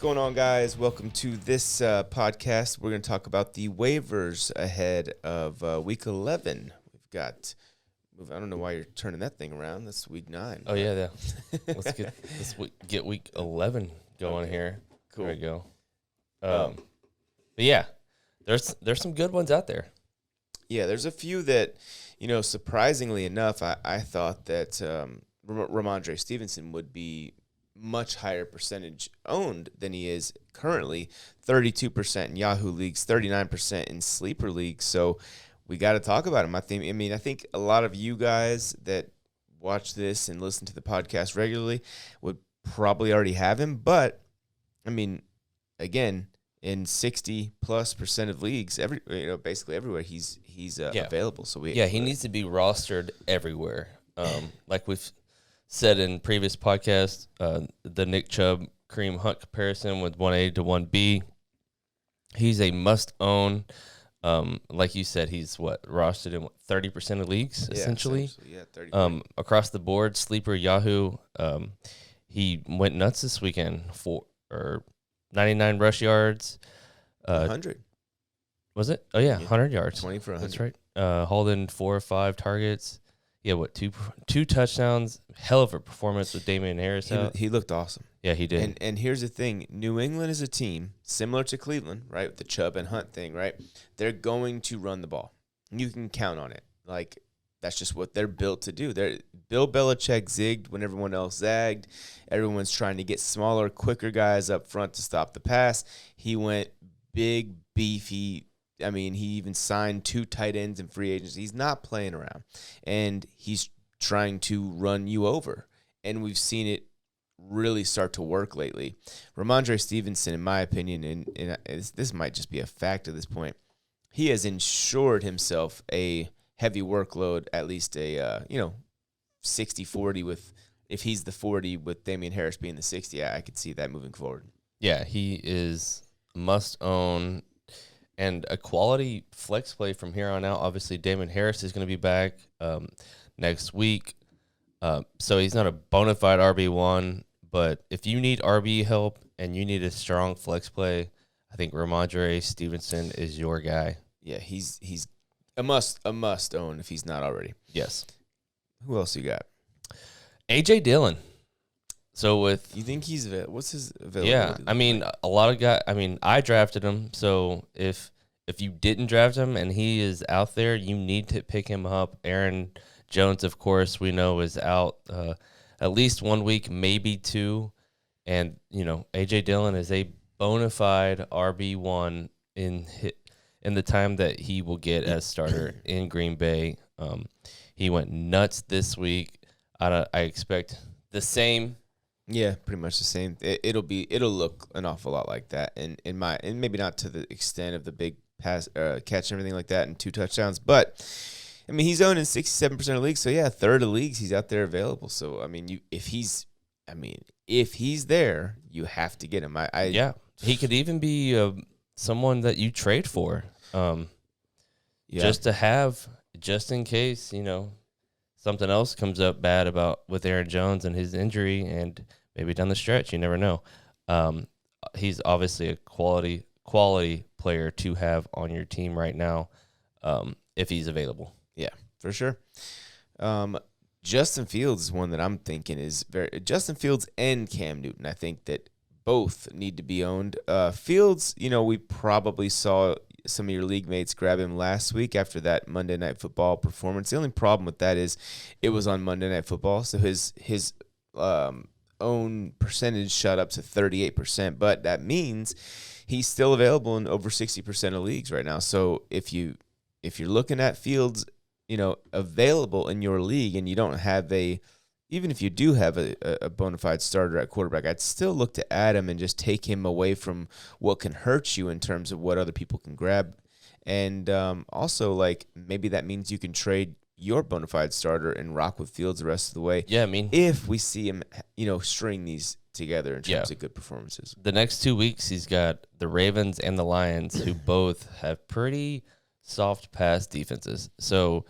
going on, guys? Welcome to this podcast. We're going to talk about the waivers ahead of Week 11. We've got, I don't know why you're turning that thing around. That's Week 9. Oh, yeah. Let's get Week 11 going here. Cool. There we go. But yeah, there's some good ones out there. Yeah, there's a few that, surprisingly enough, I thought that Ramondre Stevenson would be much higher percentage owned than he is currently. 32% in Yahoo leagues, 39% in sleeper leagues. So we got to talk about him. I think a lot of you guys that watch this and listen to the podcast regularly would probably already have him. But again, in 60+% of leagues, basically everywhere he's available. So he needs to be rostered everywhere. Like we've said in previous podcasts, the Nick Chubb Kareem Hunt comparison with 1A to 1B. He's a must-own. Like you said, he's rostered in 30% of leagues, essentially. Yeah, 30%. Across the board, sleeper Yahoo. He went nuts this weekend for 99 rush yards. 100. Was it? Oh, yeah, 100 yards. 20 for 100. That's right. Holding 4 or 5 targets. Yeah, two touchdowns. Hell of a performance with Damian Harris out. He looked awesome. Yeah, he did. And here's the thing. New England is a team similar to Cleveland, right, with the Chubb and Hunt thing, right? They're going to run the ball. You can count on it. Like, that's just what they're built to do. Bill Belichick zigged when everyone else zagged. Everyone's trying to get smaller, quicker guys up front to stop the pass. He went big, beefy. He even signed 2 tight ends in free agency. He's not playing around, and he's trying to run you over. And we've seen it really start to work lately. Ramondre Stevenson, in my opinion, and this might just be a fact at this point, he has ensured himself a heavy workload, at least a 60-40 with, if he's the 40 with Damian Harris being the 60, I could see that moving forward. Yeah, he is must own. And a quality flex play from here on out. Obviously, Damon Harris is going to be back next week. So he's not a bona fide RB1. But if you need RB help and you need a strong flex play, I think Ramondre Stevenson is your guy. Yeah, he's a must own if he's not already. Yes. Who else you got? A.J. Dillon. So you think what's his availability? Yeah, a lot of guys. I drafted him. So if you didn't draft him and he is out there, you need to pick him up. Aaron Jones, of course, we know is out at least 1 week, maybe 2. And A.J. Dillon is a bona fide RB1 in the time that he will get as starter in Green Bay. He went nuts this week. I expect the same. Yeah, pretty much the same. It'll look an awful lot like that, and maybe not to the extent of the big pass catch and everything like that, and 2 touchdowns. But he's owned in 67% of leagues, so yeah, a third of leagues he's out there available. So if he's there, you have to get him. He could even be someone that you trade for, just to have, just in case something else comes up bad with Aaron Jones and his injury, and maybe down the stretch, you never know. He's obviously a quality player to have on your team right now, if he's available. Yeah, for sure. Justin Fields is one that I'm thinking is Justin Fields and Cam Newton. I think that both need to be owned. Fields, we probably saw some of your league mates grab him last week after that Monday Night Football performance. The only problem with that is it was on Monday Night Football, so his own percentage shot up to 38%, but that means he's still available in over 60% of leagues right now. So if you're looking at Fields, available in your league, and you don't have even if you do have a bona fide starter at quarterback, I'd still look to add him and just take him away from what can hurt you in terms of what other people can grab. And also, maybe that means you can trade your bona fide starter and rock with Fields the rest of the way. Yeah, if we see him, string these together in terms of good performances. The next 2 weeks, he's got the Ravens and the Lions, who both have pretty soft pass defenses. So,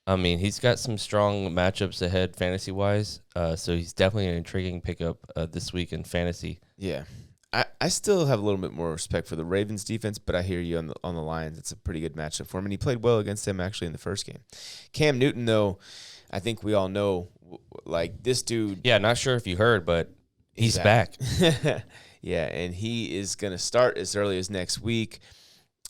he's got some strong matchups ahead fantasy-wise. So he's definitely an intriguing pickup this week in fantasy. Yeah. I still have a little bit more respect for the Ravens defense, but I hear you on the Lions. It's a pretty good matchup for him, and he played well against them actually in the first game. Cam Newton, though, I think we all know, like this dude. Yeah, not sure if you heard, but he's back. Yeah, and he is going to start as early as next week.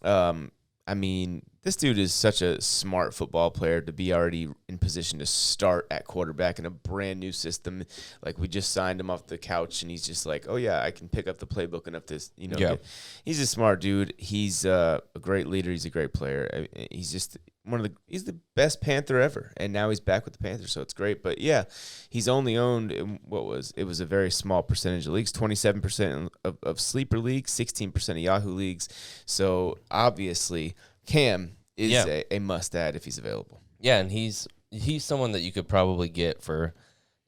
I mean, this dude is such a smart football player to be already in position to start at quarterback in a brand new system. Like, we just signed him off the couch, and he's just like, oh, yeah, I can pick up the playbook enough to, he's a smart dude. He's a great leader. He's a great player. He's just he's the best Panther ever, and now he's back with the Panthers, so it's great. But, yeah, he's only owned in it was a very small percentage of leagues, 27% of sleeper leagues, 16% of Yahoo leagues. So, obviously, Cam is a must-add if he's available. Yeah, and he's someone that you could probably get for,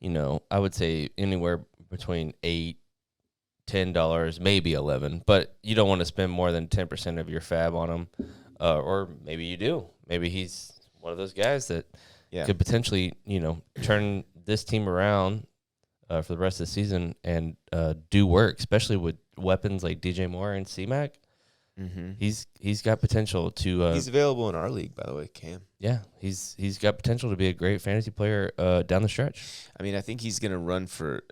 I would say anywhere between $8, $10, maybe $11. But you don't want to spend more than 10% of your fab on him, or maybe you do. Maybe he's one of those guys that could potentially, turn this team around for the rest of the season and do work, especially with weapons like DJ Moore and C-Mac. Mm-hmm. He's got potential to. He's available in our league, by the way, Cam. Yeah, he's got potential to be a great fantasy player down the stretch. I mean, I think he's gonna run for.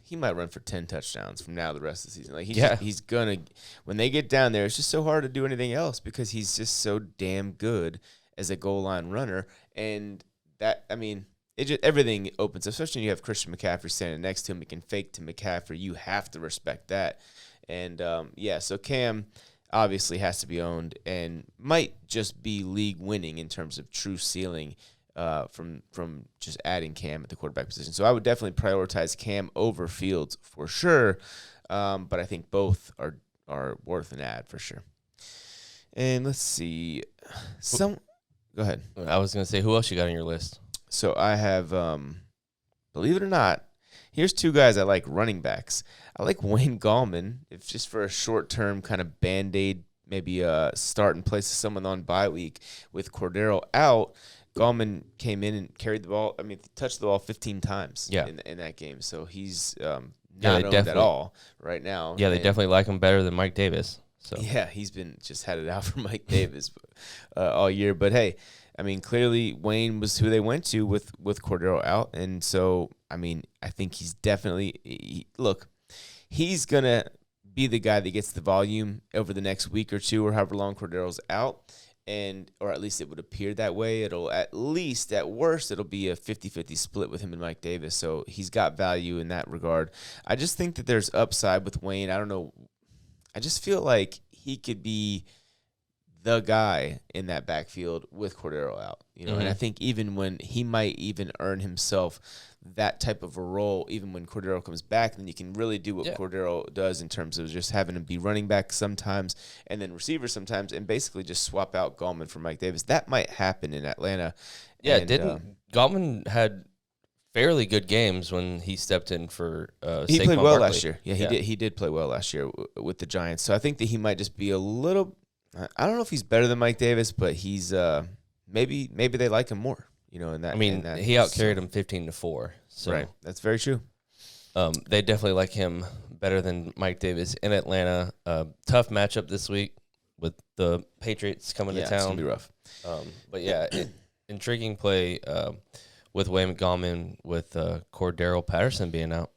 He might run for 10 touchdowns from now the rest of the season. Like he's gonna. When they get down there, it's just so hard to do anything else because he's just so damn good as a goal line runner, and that it just everything opens, especially when you have Christian McCaffrey standing next to him. He can fake to McCaffrey. You have to respect that. And, so Cam obviously has to be owned and might just be league winning in terms of true ceiling from just adding Cam at the quarterback position. So I would definitely prioritize Cam over Fields for sure, but I think both are worth an add for sure. And let's see. Go ahead. I was going to say, who else you got on your list? So I have, believe it or not, here's two guys I like running backs. I like Wayne Gallman, if just for a short-term kind of Band-Aid, maybe start in place of someone on bye week. With Cordero out, Gallman came in and carried the ball. I mean, touched the ball 15 times in that game. So he's not owned at all right now. Yeah, they definitely like him better than Mike Davis. So yeah, he's been just had it out for Mike Davis all year. But, hey, I mean, clearly Wayne was who they went to with Cordero out. And so, I mean, I think he's definitely he's going to be the guy that gets the volume over the next week or two or however long Cordero's out. Or at least it would appear that way. It'll at worst, it'll be a 50-50 split with him and Mike Davis. So he's got value in that regard. I just think that there's upside with Wayne. I don't know. I just feel like he could be the guy in that backfield with Cordero out, and I think even when he might even earn himself that type of a role, even when Cordero comes back, then you can really do what Cordero does in terms of just having him be running back sometimes and then receiver sometimes and basically just swap out Gallman for Mike Davis. That might happen in Atlanta. Yeah, Gallman had fairly good games when he stepped in for he Saquon played well Barkley. last year. Yeah, he did play well last year with the Giants. So I think that he might just be a little – I don't know if he's better than Mike Davis, but he's maybe they like him more, in that. I mean, he outcarried him 15-4. So right, that's very true. They definitely like him better than Mike Davis in Atlanta. Tough matchup this week with the Patriots coming to town. It's gonna be rough. But yeah, intriguing play with Wayne Gallman with Cordero Patterson being out.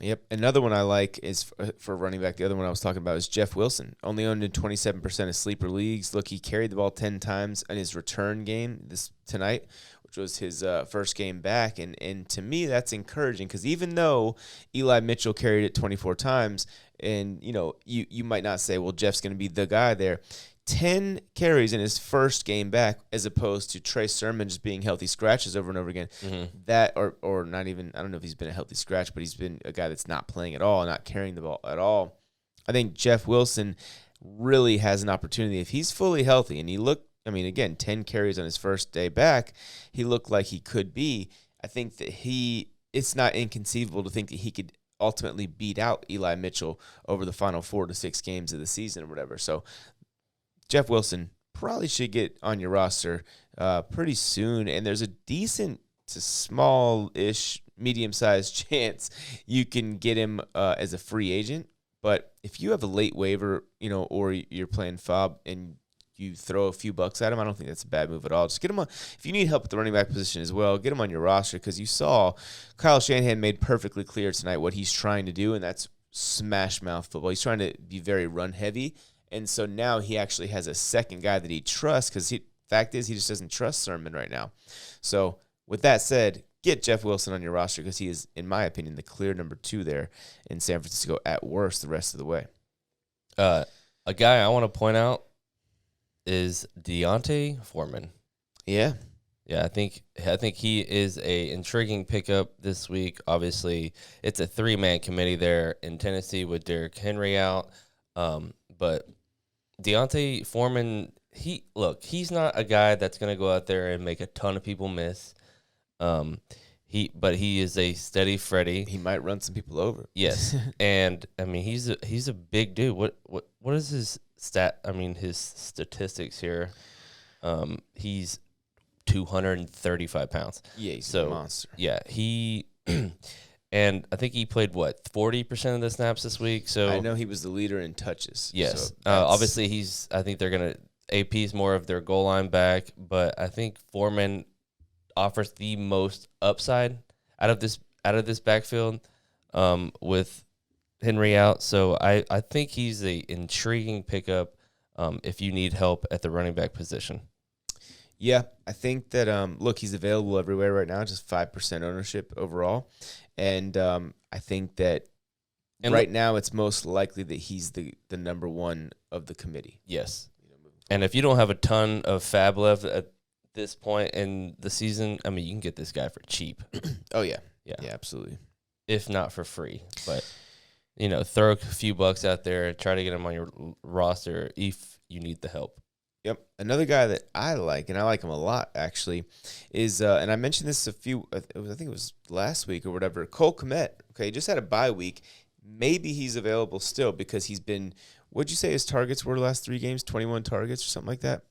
Yep. Another one I like is for running back. The other one I was talking about is Jeff Wilson. Only owned in 27% of sleeper leagues. Look, he carried the ball 10 times in his return game tonight, which was his first game back. And to me, that's encouraging because even though Eli Mitchell carried it 24 times, and, you might not say, well, Jeff's going to be the guy there. 10 carries in his first game back as opposed to Trey Sermon just being healthy scratches over and over again. Mm-hmm. That or not even, I don't know if he's been a healthy scratch, but he's been a guy that's not playing at all, not carrying the ball at all. I think Jeff Wilson really has an opportunity. If he's fully healthy and again, 10 carries on his first day back, he looked like he could be. I think that it's not inconceivable to think that he could ultimately beat out Eli Mitchell over the final 4 to 6 games of the season or whatever. So Jeff Wilson probably should get on your roster pretty soon, and there's a decent to small-ish, medium-sized chance you can get him as a free agent But if you have a late waiver, or you're playing fob and you throw a few bucks at him, I don't think that's a bad move at all. Just get him on. If you need help at the running back position as well, get him on your roster, because you saw Kyle Shanahan made perfectly clear tonight what he's trying to do, and that's smash mouth football. He's trying to be very run heavy, and so now he actually has a second guy that he trusts, because fact is he just doesn't trust Sermon right now. So with that said, get Jeff Wilson on your roster, because he is, in my opinion, the clear number 2 there in San Francisco at worst the rest of the way. A guy I want to point out is Deontay Foreman. Yeah. Yeah, I think he is a intriguing pickup this week. Obviously, it's a 3-man committee there in Tennessee with Derrick Henry out. But Deontay Foreman, he's not a guy that's going to go out there and make a ton of people miss. But he is a steady Freddy. He might run some people over. Yes, and I mean he's a big dude. What is his stat? I mean his statistics here. He's 235 pounds. Yeah, he's a monster. Yeah, he and I think he played 40% of the snaps this week. So I know he was the leader in touches. Yes, so obviously I think they're gonna AP's more of their goal line back, but I think Foreman offers the most upside out of this backfield with Henry out. So I think he's a intriguing pickup if you need help at the running back position. Yeah, I think that, look, he's available everywhere right now, just 5% ownership overall. And I think that right now it's most likely that he's the number 1 of the committee. Yes. And if you don't have a ton of fab left at this point in the season, I mean, you can get this guy for cheap. Oh, yeah. Yeah, absolutely. If not for free. But, throw a few bucks out there, try to get him on your roster if you need the help. Yep. Another guy that I like, and I like him a lot, actually, is, and I mentioned this I think it was last week or whatever, Cole Kmet. Okay, he just had a bye week. Maybe he's available still, because he's been, what'd you say his targets were the last 3 games? 21 targets or something like that?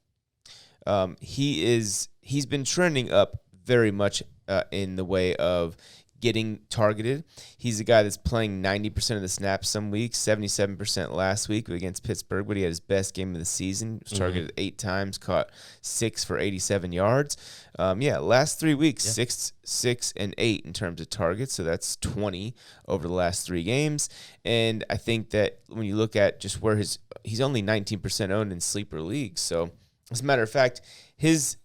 He's been trending up very much in the way of getting targeted. He's a guy that's playing 90% of the snaps some weeks, 77% last week against Pittsburgh, but he had his best game of the season. He was targeted 8 times, caught 6 for 87 yards. Last 3 weeks, 6, and 8 in terms of targets, so that's 20 over the last 3 games. And I think that when you look at just where he's only 19% owned in sleeper leagues. So as a matter of fact, his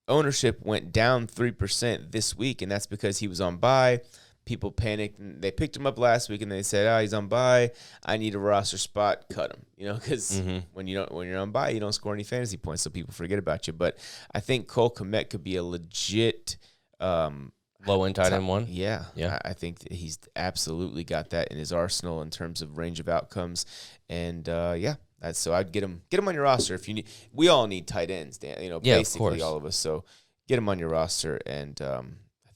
ownership went down 3% this week, and that's because he was on bye. People panicked, and they picked him up last week, and they said, he's on bye. I need a roster spot. Cut him. Because when you're on bye, you don't score any fantasy points, so people forget about you. But I think Cole Kmet could be a legit low-end tight end one. Yeah. I think that he's absolutely got that in his arsenal in terms of range of outcomes. And, so I'd get him on your roster if you need. We all need tight ends, Dan. Basically all of us. So get him on your roster, and I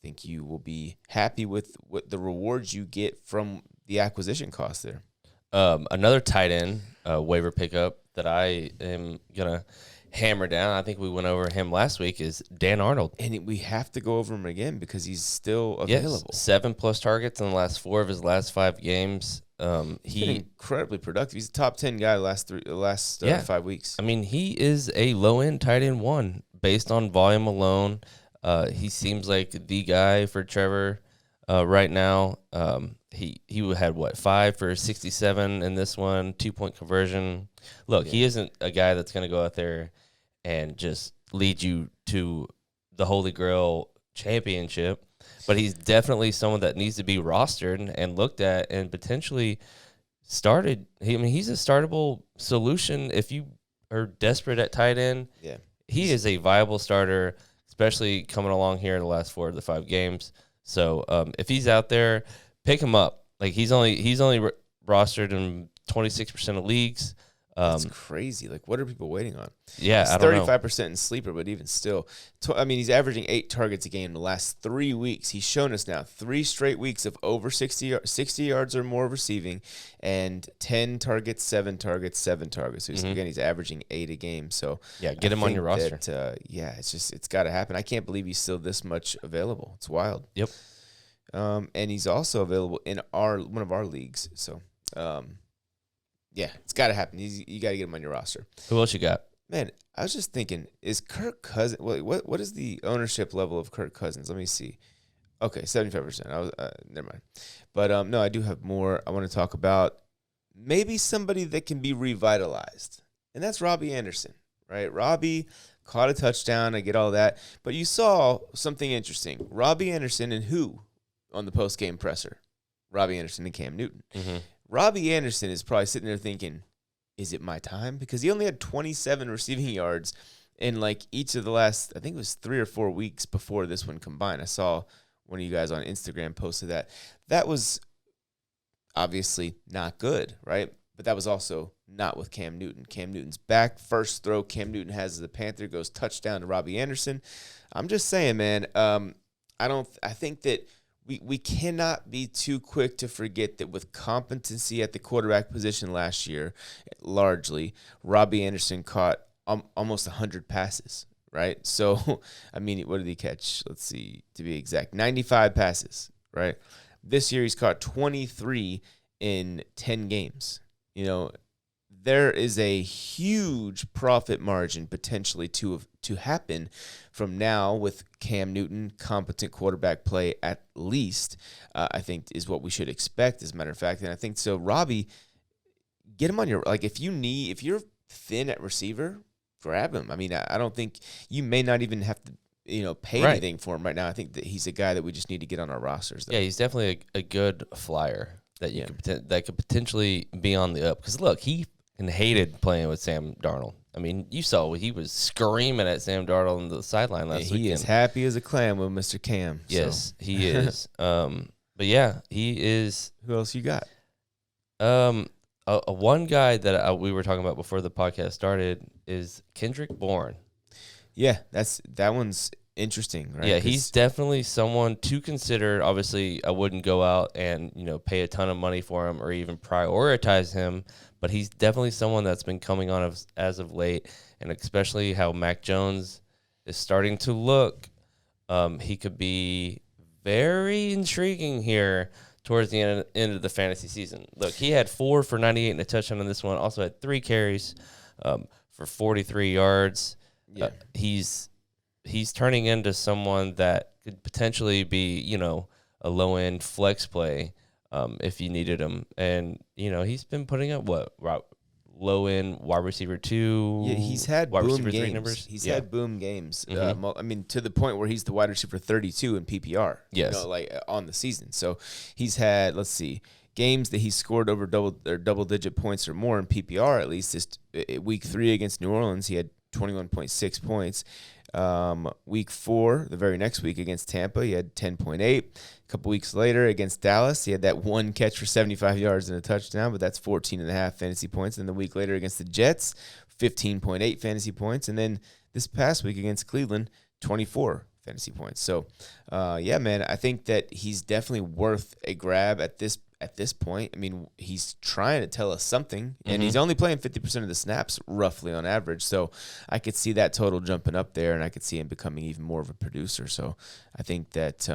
think you will be happy with what the rewards you get from the acquisition cost there. Another tight end waiver pickup that I am gonna hammer down. I think we went over him last week. Is Dan Arnold, and we have to go over him again because he's still available. 7+ targets in the last 4 of his last 5 games. He's been incredibly productive. He's a top 10 guy the last 5 weeks. I mean, he is a low end tight end 1 based on volume alone. He seems like the guy for Trevor right now. He had 5 for 67 in this one, 2-point conversion. Look, he isn't a guy that's going to go out there and just lead you to the Holy Grail championship. But he's definitely someone that needs to be rostered and looked at and potentially started. He's a startable solution if you are desperate at tight end. Yeah, he is a viable starter, especially coming along here in the last 4 of the 5 games. So if he's out there, pick him up. Like he's only rostered in 26% of leagues. That's crazy. Like, what are people waiting on? Yeah, he's I don't know. 35% in sleeper, but even still, he's averaging 8 targets a game in the last 3 weeks. He's shown us now 3 straight weeks of over 60 yards or more receiving, and 10 targets, 7 targets, 7 targets. So he's averaging 8 a game. So get him on your roster. It's got to happen. I can't believe he's still this much available. It's wild. Yep. And he's also available in one of our leagues. So. Yeah, it's got to happen. You got to get him on your roster. Who else you got? Man, I was just thinking, is Kirk Cousins? What is the ownership level of Kirk Cousins? Let me see. Okay, 75%. I was never mind. But no, I do have more. I want to talk about maybe somebody that can be revitalized, and that's Robbie Anderson, right? Robbie caught a touchdown. I get all that, but you saw something interesting. Robbie Anderson and who on the post game presser? Robbie Anderson and Cam Newton. Mm-hmm. Robbie Anderson is probably sitting there thinking, is it my time? Because he only had 27 receiving yards in like each of the last, I think it was 3 or 4 weeks before this one combined. I saw one of you guys on Instagram posted that. That was obviously not good, right? But that was also not with Cam Newton. Cam Newton's back. First throw Cam Newton has as a Panther goes touchdown to Robbie Anderson. I'm just saying, man, I think that we cannot be too quick to forget that with competency at the quarterback position last year, largely, Robbie Anderson caught almost 100 passes, right? So, I mean, what did he catch? Let's see, to be exact, 95 passes, right? This year he's caught 23 in 10 games. You know, there is a huge profit margin potentially to happen from now with Cam Newton, competent quarterback play at least, I think is what we should expect, as a matter of fact. And I think so, Robbie, get him on your, like, if you're thin at receiver, grab him. I mean, I don't think you may not even have to, pay anything for him right now. I think that he's a guy that we just need to get on our rosters, though. Yeah, he's definitely a good flyer that that could potentially be on the up. Because, look, he hated playing with Sam Darnold. I mean, you saw he was screaming at Sam Darnold on the sideline last weekend. He is happy as a clam with Mr. Cam. Yes, he is. But yeah, he is. Who else you got? One guy that we were talking about before the podcast started is Kendrick Bourne. Yeah, that one's interesting, right? Yeah, he's definitely someone to consider. Obviously, I wouldn't go out and pay a ton of money for him or even prioritize him, but he's definitely someone that's been coming on as of late, and especially how Mac Jones is starting to look. He could be very intriguing here towards the end of the fantasy season. Look, he had 4 for 98 and a touchdown on this one. Also had 3 carries for 43 yards. Yeah. He's turning into someone that could potentially be, a low-end flex play if you needed him. And, he's been putting up low-end wide receiver 2. Yeah, he's had wide boom receiver games. 3 numbers. He's had boom games. I mean, to the point where he's the wide receiver 32 in PPR. Yes. On the season. So he's had, let's see, games that he scored over double-digit points or more in PPR at least. This week 3 against New Orleans, he had 21.6 points. Week 4, the very next week against Tampa, he had 10.8. A couple weeks later against Dallas, he had that one catch for 75 yards and a touchdown, but that's 14.5 fantasy points. And the week later against the Jets, 15.8 fantasy points. And then this past week against Cleveland, 24 fantasy points. So, yeah, man, I think that he's definitely worth a grab at this point. I mean, he's trying to tell us something, and he's only playing 50% of the snaps roughly on average. So I could see that total jumping up there, and I could see him becoming even more of a producer. So I think that,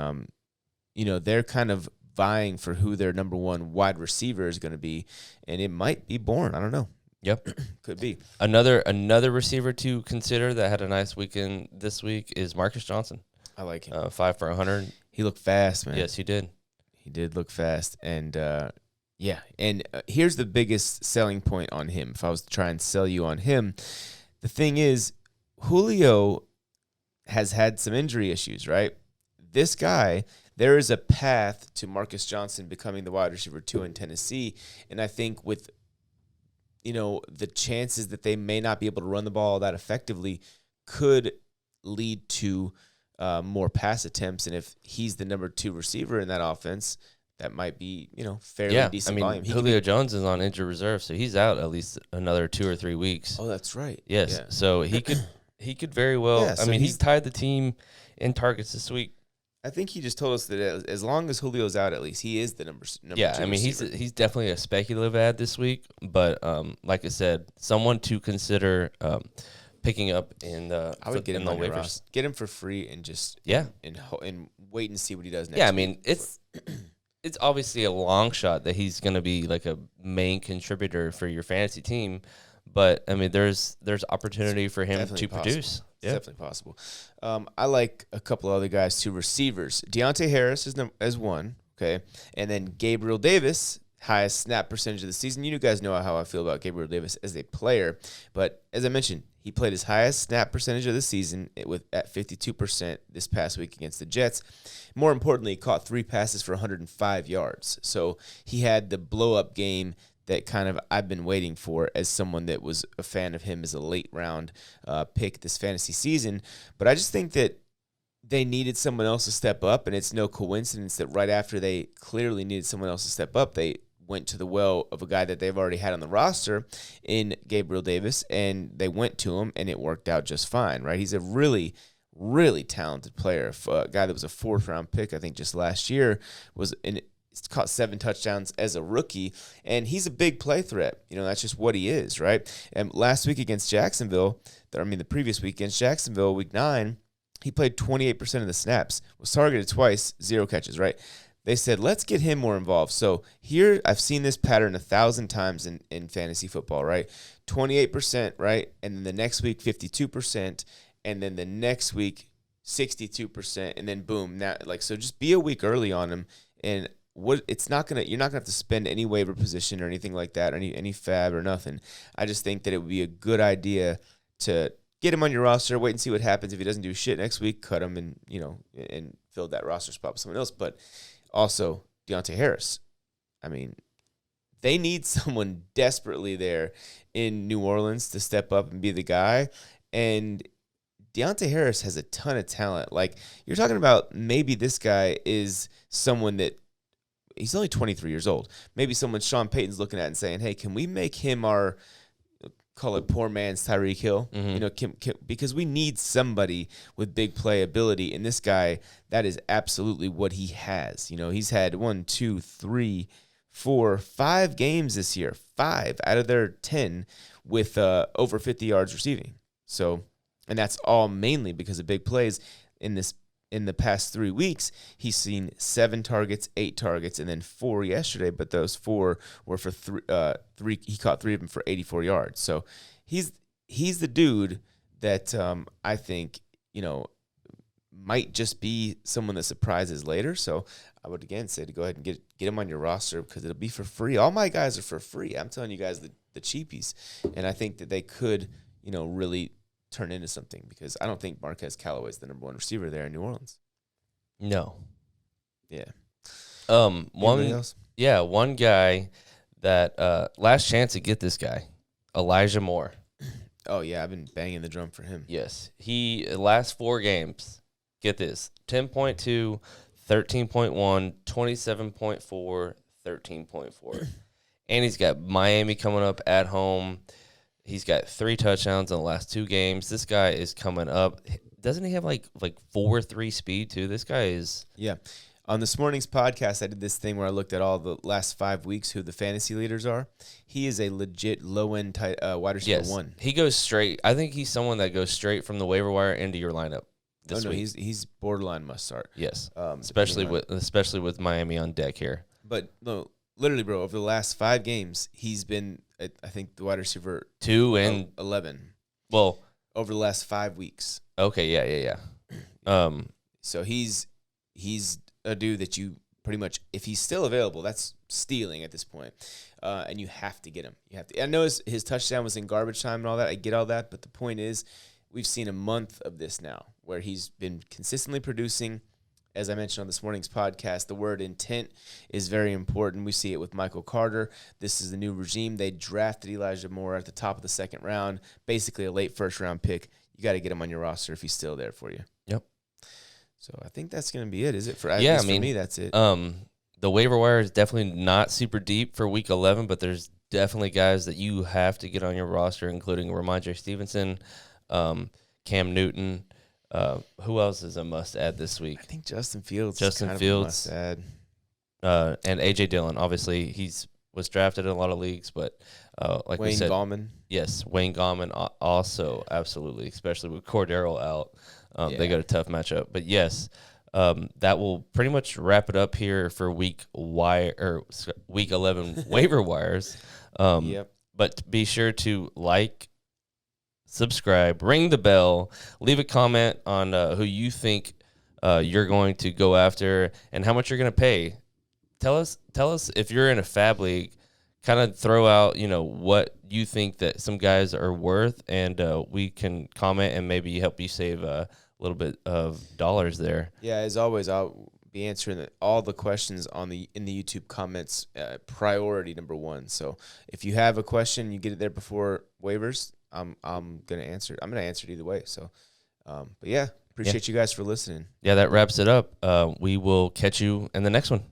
they're kind of vying for who their number one wide receiver is going to be, and it might be Bourne. I don't know. Yep. Could be. Another receiver to consider that had a nice weekend this week is Marcus Johnson. I like him. 5 for 100. He looked fast, man. Yes, he did. He did look fast. And, here's the biggest selling point on him. If I was to try and sell you on him, the thing is, Julio has had some injury issues, right? This guy, there is a path to Marcus Johnson becoming the wide receiver 2 in Tennessee. And I think with, the chances that they may not be able to run the ball that effectively could lead to more pass attempts. And if he's the number 2 receiver in that offense, that might be, fairly decent volume. Julio Jones is on injured reserve, so he's out at least another 2 or 3 weeks. Oh, that's right. Yes. Yeah. So he could very well. Yeah, so he's tied the team in targets this week. I think he just told us that as long as Julio's out, at least he is the number 2 receiver. He's definitely a speculative ad this week, but like I said, someone to consider picking up in the I would get him on the waivers. Get him for free and just and wait and see what he does next. Yeah, I mean it's obviously a long shot that he's going to be like a main contributor for your fantasy team. But I mean, there's opportunity for him to produce. It's definitely possible. I like a couple other guys too. Receivers, Deontay Harris is one, okay, and then Gabriel Davis, highest snap percentage of the season. You guys know how I feel about Gabriel Davis as a player, but as I mentioned, he played his highest snap percentage of the season at 52% this past week against the Jets. More importantly, he caught 3 passes for 105 yards. So he had the blow-up game that kind of I've been waiting for as someone that was a fan of him as a late-round pick this fantasy season. But I just think that they needed someone else to step up, and it's no coincidence that right after they clearly needed someone else to step up, they went to the well of a guy that they've already had on the roster in Gabriel Davis, and they went to him, and it worked out just fine, right? He's a really, really talented player. A guy that was a 4th-round pick, I think, just last year, He's caught 7 touchdowns as a rookie, and he's a big play threat. That's just what he is, right? And last week against Jacksonville, the previous week against Jacksonville, week 9, he played 28% of the snaps, was targeted twice, 0 catches, right? They said, let's get him more involved. So here, I've seen this pattern 1,000 times in fantasy football, right? 28%, right? And then the next week, 52%, and then the next week, 62%, and then boom. Now, so just be a week early on him, and you're not gonna have to spend any waiver position or anything like that, or any fab or nothing. I just think that it would be a good idea to get him on your roster, wait and see what happens. If he doesn't do shit next week, cut him and fill that roster spot with someone else. But also Deontay Harris. I mean, they need someone desperately there in New Orleans to step up and be the guy. And Deontay Harris has a ton of talent. Like, you're talking about, maybe this guy is someone that he's only 23 years old. Maybe someone Sean Payton's looking at and saying, hey, can we make him our, call it poor man's Tyreek Hill? Mm-hmm. Because we need somebody with big play ability. And this guy, that is absolutely what he has. He's had 1, 2, 3, 4, 5 games this year, 5 out of their 10 with over 50 yards receiving. So, and that's all mainly because of big plays. In the past 3 weeks, he's seen 7 targets, 8 targets, and then 4 yesterday. But those 4 were for 3. He caught 3 of them for 84 yards. So he's the dude that I think might just be someone that surprises later. So I would again say to go ahead and get him on your roster, because it'll be for free. All my guys are for free. I'm telling you guys, the cheapies, and I think that they could really turn into something, because I don't think Marquez Callaway is the number 1 receiver there in New Orleans. No. Yeah. Anybody else? Yeah, one guy that last chance to get this guy, Elijah Moore. Oh yeah, I've been banging the drum for him. Yes. He last 4 games, get this, 10.2, 13.1, 27.4, 13.4. And he's got Miami coming up at home. He's got 3 touchdowns in the last 2 games. This guy is coming up. Doesn't he have like 4.3 speed too? This guy is. Yeah. On this morning's podcast, I did this thing where I looked at all the last 5 weeks who the fantasy leaders are. He is a legit low-end wide receiver 1. He goes straight. I think he's someone that goes straight from the waiver wire into your lineup this week. He's borderline must start. Yes, especially with Miami on deck here. But no, literally, bro, over the last 5 games, he's been, I think, the wide receiver 2 and 11. Well, over the last 5 weeks. Okay, yeah. So he's a dude that you pretty much, if he's still available, that's stealing at this point. And you have to get him. You have to. I know his touchdown was in garbage time and all that. I get all that, but the point is, we've seen a month of this now where he's been consistently producing. As I mentioned on this morning's podcast, the word intent is very important. We see it with Michael Carter. This is the new regime. They drafted Elijah Moore at the top of the 2nd round, basically a late 1st-round pick. You got to get him on your roster if he's still there for you. Yep. So I think that's going to be it. Is it for? Yeah, for me, that's it. The waiver wire is definitely not super deep for Week 11, but there's definitely guys that you have to get on your roster, including Ramondre Stevenson, Cam Newton. Who else is a must-add this week? I think Justin Fields. Justin is kind Fields, of a must-add. And A.J. Dillon. Obviously, he's was drafted in a lot of leagues, but like Wayne we said, Gallman. Yes, Wayne Gallman also absolutely, especially with Cordero out. They got a tough matchup. But yes, that will pretty much wrap it up here for week 11 waiver wires. Yep. But be sure to like, subscribe, ring the bell, leave a comment on who you think you're going to go after and how much you're going to pay. Tell us if you're in a fab league, kind of throw out, what you think that some guys are worth, and we can comment and maybe help you save a little bit of dollars there. Yeah, as always, I'll be answering all the questions in the YouTube comments. Priority number 1. So if you have a question, you get it there before waivers. I'm gonna answer. I'm gonna answer it either way. So, but yeah, appreciate you guys for listening. Yeah, that wraps it up. We will catch you in the next one.